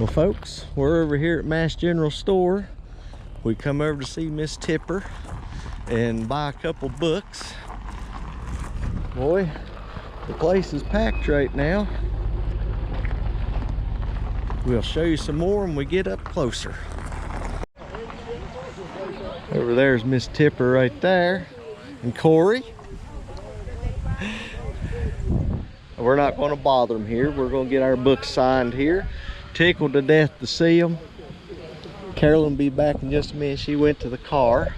Well, folks, we're over here at Mast General store. We come over to see Miss Tipper and buy a couple books. Boy, the place is packed right now. We'll show you some more when we get up closer. Over there's Miss Tipper right there, and Corie. We're not going to bother them here. We're going to get our books signed here. Tickled to death to see them. Carolyn will be back in just a minute. She went to the car.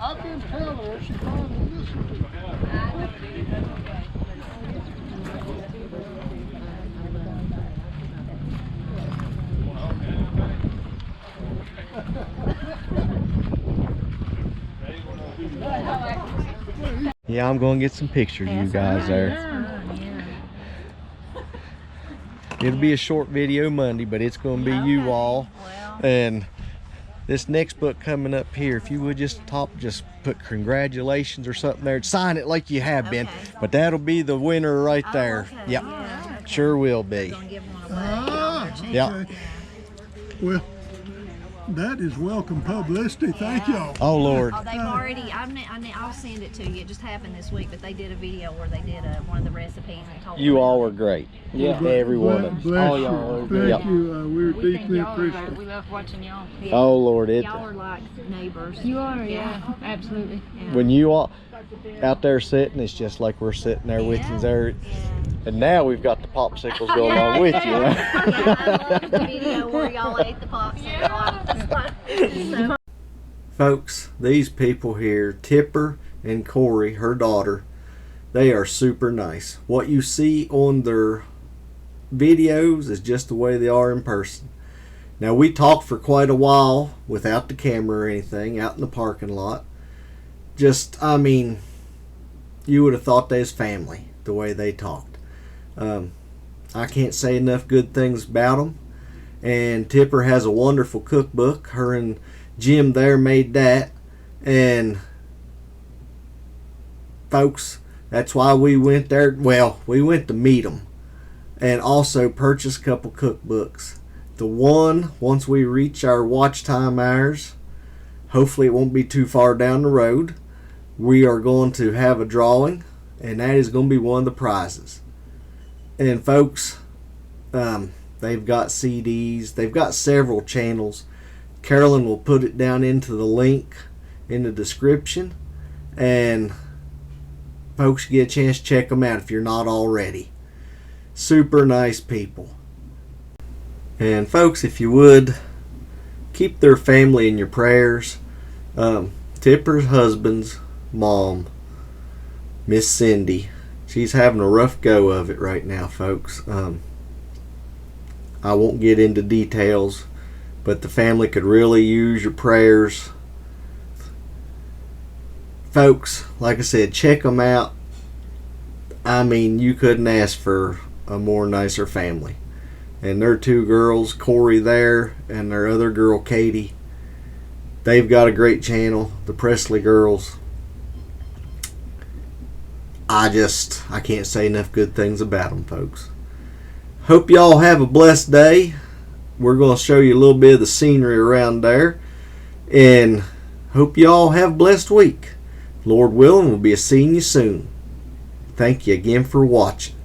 I've been telling her she finally listened to me. Yeah, I'm going to get some pictures of you guys there. It'll be a short video Monday, but it's going to be you all. And this next book coming up here, if you would just put congratulations or something there. Sign it like you have been. But that'll be the winner right there. Okay. Yep. Yeah, okay. Sure will be. Okay. Well, that is welcome publicity. Thank y'all. Oh, Lord. Oh, they've already, I'll send it to you. It just happened this week, but they did a video where they did one of the recipes and told You them all about were great. Yeah. Every one of them. Bless Oh, you. y'all are Thank good. you. We're We think deeply y'all are great. appreciative. We love watching y'all. it. Oh, Lord. Y'all are like neighbors. You are, yeah, absolutely. Yeah. When you all out there sitting, it's just like we're sitting there with you there. And now we've got the popsicles going on with you. Right? Yeah, I love the video where y'all ate the popsicles. So, Folks, these people here, Tipper and Corie, her daughter, they are super nice. What you see on their videos is just the way they are in person. Now, we talked for quite a while without the camera or anything out in the parking lot. Just, I mean, you would have thought they was family the way they talked. I can't say enough good things about them. And Tipper has a wonderful cookbook. Her and Jim there made that. And folks, that's why we went there. Well, we went to meet them and also purchase a couple cookbooks. The one, once we reach our watch time hours, hopefully it won't be too far down the road, we are going to have a drawing, and that is going to be one of the prizes. And folks, they've got CDs, they've got several channels. Carolyn will put it down into the link in the description, and folks, get a chance to check them out if you're not already. Super nice people. And folks, if you would, keep their family in your prayers. Tipper's husband's mom, Miss Cindy, she's having a rough go of it right now, folks. I won't get into details, but the family could really use your prayers. Folks, like I said, check them out. I mean, you couldn't ask for a more nicer family. And their two girls, Corie there, and their other girl, Katie, they've got a great channel, the Pressley Girls. I can't say enough good things about them, folks. Hope y'all have a blessed day. We're going to show you a little bit of the scenery around there. And hope y'all have a blessed week. Lord willing, we'll be seeing you soon. Thank you again for watching.